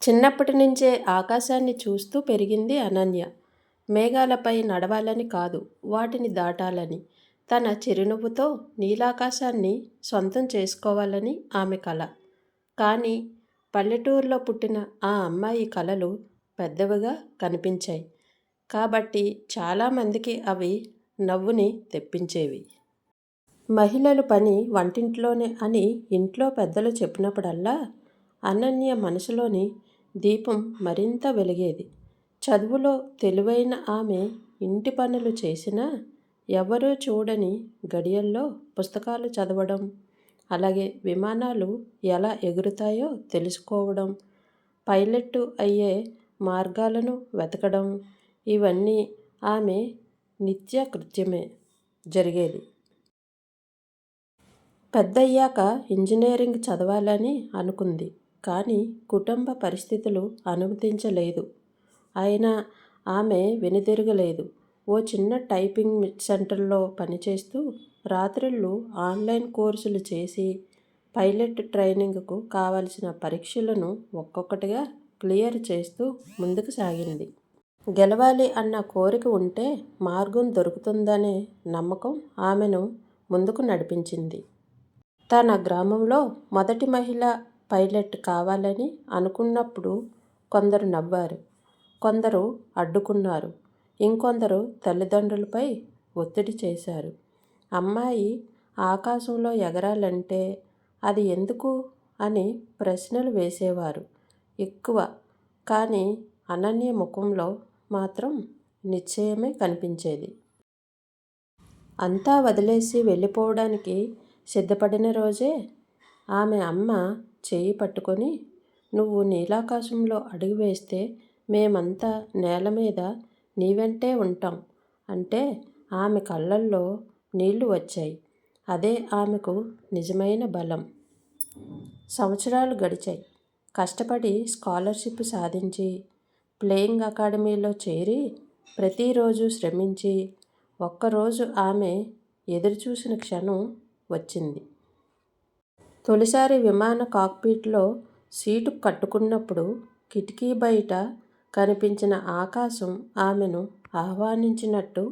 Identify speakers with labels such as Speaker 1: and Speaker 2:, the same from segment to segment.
Speaker 1: చిన్నప్పటి నుంచే ఆకాశాన్ని చూస్తూ పెరిగింది అనన్య. మేఘాలపై నడవాలని కాదు, వాటిని దాటాలని. తన చిరునవ్వుతో నీలాకాశాన్ని సొంతం చేసుకోవాలని ఆమె కల. కానీ పల్లెటూరులో పుట్టిన ఆ అమ్మాయి కలలు పెద్దవిగా కనిపించాయి. కాబట్టి చాలామందికి అవి నవ్వుని తెప్పించేవి. మహిళలు పని వంటింట్లోనే అని ఇంట్లో పెద్దలు చెప్పినప్పుడల్లా అనన్య మనసులోని దీపం మరింత వెలిగేది. చదువులో తెలివైన ఆమె ఇంటి పనులు చేసినా ఎవరూ చూడని గడియల్లో పుస్తకాలు చదవడం, అలాగే విమానాలు ఎలా ఎగురుతాయో తెలుసుకోవడం, పైలట్ అయ్యే మార్గాలను వెతకడం, ఇవన్నీ ఆమె నిత్య కృత్యమే జరిగేది. పెద్దయ్యాక ఇంజనీరింగ్ చదవాలని అనుకుంది. కానీ కుటుంబ పరిస్థితులు అనుమతించలేదు. అయినా ఆమె వెనుదిరగలేదు. ఓ చిన్న టైపింగ్ సెంటర్లో పనిచేస్తూ రాత్రిళ్ళు ఆన్లైన్ కోర్సులు చేసి పైలట్ ట్రైనింగ్కు కావలసిన పరీక్షలను ఒక్కొక్కటిగా క్లియర్ చేస్తూ ముందుకు సాగింది. గెలవాలి అన్న కోరిక ఉంటే మార్గం దొరుకుతుందనే నమ్మకం ఆమెను ముందుకు నడిపించింది. తన గ్రామంలో మొదటి మహిళ పైలట్ కావాలని అనుకున్నప్పుడు కొందరు నవ్వారు, కొందరు అడ్డుకున్నారు, ఇంకొందరు తల్లిదండ్రులపై ఒత్తిడి చేశారు. అమ్మాయి ఆకాశంలో ఎగరాలంటే అది ఎందుకు అని ప్రశ్నలు వేసేవారు ఎక్కువ. కానీ అనన్య ముఖంలో మాత్రం నిశ్చయమే కనిపించేది. అంతా వదిలేసి వెళ్ళిపోవడానికి సిద్ధపడిన రోజే ఆమె అమ్మ చేయి పట్టుకొని, నువ్వు నీలాకాశంలో అడుగు వేస్తే మేమంతా నేల మీద నీ వెంటే ఉంటాం అంటే ఆమె కళ్ళల్లో నీళ్లు వచ్చాయి. అదే ఆమెకు నిజమైన బలం. సంవత్సరాలు గడిచాయి. కష్టపడి స్కాలర్షిప్ సాధించి ప్లేయింగ్ అకాడమీలో చేరి ప్రతిరోజు శ్రమించి ఒక్కరోజు ఆమె ఎదురుచూసిన క్షణం వచ్చింది. తొలిసారి విమాన కాక్పిట్లో సీటు కట్టుకున్నప్పుడు కిటికీ బయట కనిపించిన ఆకాశం ఆమెను ఆహ్వానించినట్టు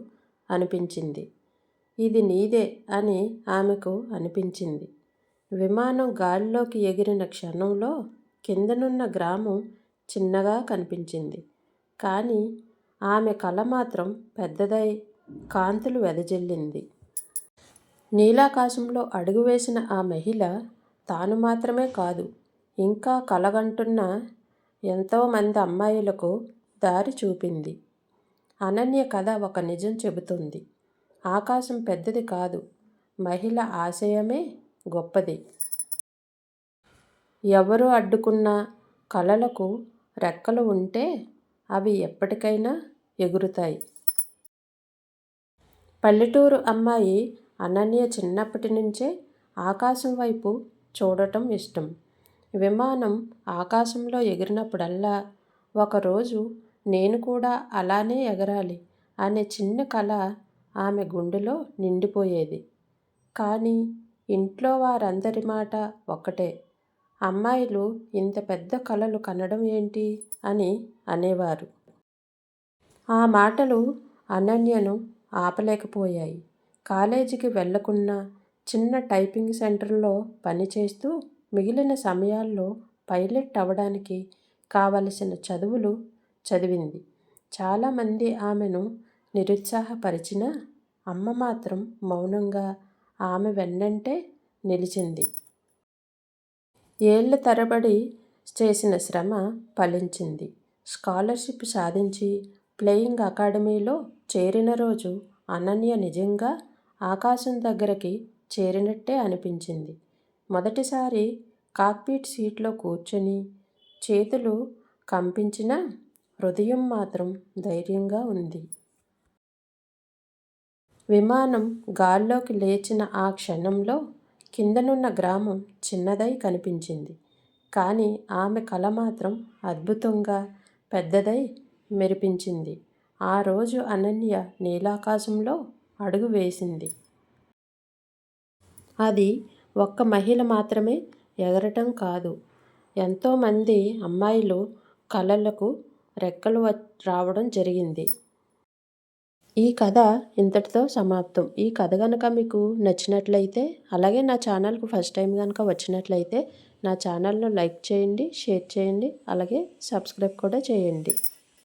Speaker 1: అనిపించింది. ఇది నీదే అని ఆమెకు అనిపించింది. విమానం గాలిలోకి ఎగిరిన క్షణంలో కిందనున్న గ్రామం చిన్నగా కనిపించింది. కానీ ఆమె కల మాత్రం పెద్దదై కాంతులు వెదజల్లింది. నీలాకాశంలో అడుగువేసిన ఆ మహిళ తాను మాత్రమే కాదు, ఇంకా కలగంటున్న ఎంతోమంది అమ్మాయిలకు దారి చూపింది. అనన్య కథ ఒక నిజం చెబుతుంది. ఆకాశం పెద్దది కాదు, మహిళ ఆశయమే గొప్పది. ఎవరు అడ్డుకున్నా కలలకు రెక్కలు ఉంటే అవి ఎప్పటికైనా ఎగురుతాయి. పల్లెటూరు అమ్మాయి అనన్య చిన్నప్పటి నుంచే ఆకాశం వైపు చూడటం ఇష్టం. విమానం ఆకాశంలో ఎగిరినప్పుడల్లా ఒకరోజు నేను కూడా అలానే ఎగరాలి అనే చిన్న కల ఆమె గుండెలో నిండిపోయేది. కానీ ఇంట్లో వారందరి మాట ఒక్కటే, అమ్మాయిలు ఇంత పెద్ద కలలు కనడం ఏంటి అని అనేవారు. ఆ మాటలు అనన్యను ఆపలేకపోయాయి. కాలేజీకి వెళ్లకున్నా చిన్న టైపింగ్ సెంటర్లో పనిచేస్తూ మిగిలిన సమయాల్లో పైలట్ అవ్వడానికి కావలసిన చదువులు చదివింది. చాలామంది ఆమెను నిరుత్సాహపరిచినా అమ్మ మాత్రం మౌనంగా ఆమె వెన్నంటే నిలిచింది. ఏళ్ల తరబడి చేసిన శ్రమ ఫలించింది. స్కాలర్షిప్ సాధించి ప్లేయింగ్ అకాడమీలో చేరిన రోజు అనన్య నిజంగా ఆకాశం దగ్గరికి చేరినట్టే అనిపించింది. మొదటిసారి కాక్పిట్ సీట్లో కూర్చొని చేతులు కంపించినా హృదయం మాత్రం ధైర్యంగా ఉంది. విమానం గాల్లోకి లేచిన ఆ క్షణంలో కిందనున్న గ్రామం చిన్నదై కనిపించింది. కానీ ఆమె కల మాత్రం అద్భుతంగా పెద్దదై మెరిపించింది. ఆ రోజు అనన్య నీలాకాశంలో అడుగు వేసింది. అది ఒక్క మహిళ మాత్రమే ఎగరటం కాదు, ఎంతోమంది అమ్మాయిలు కళలకు రెక్కలు రావడం జరిగింది. ఈ కథ ఇంతటితో సమాప్తం. ఈ కథ కనుక మీకు నచ్చినట్లయితే, అలాగే నా ఛానల్కు ఫస్ట్ టైం కనుక వచ్చినట్లయితే నా ఛానల్ను లైక్ చేయండి, షేర్ చేయండి, అలాగే సబ్స్క్రైబ్ కూడా చేయండి.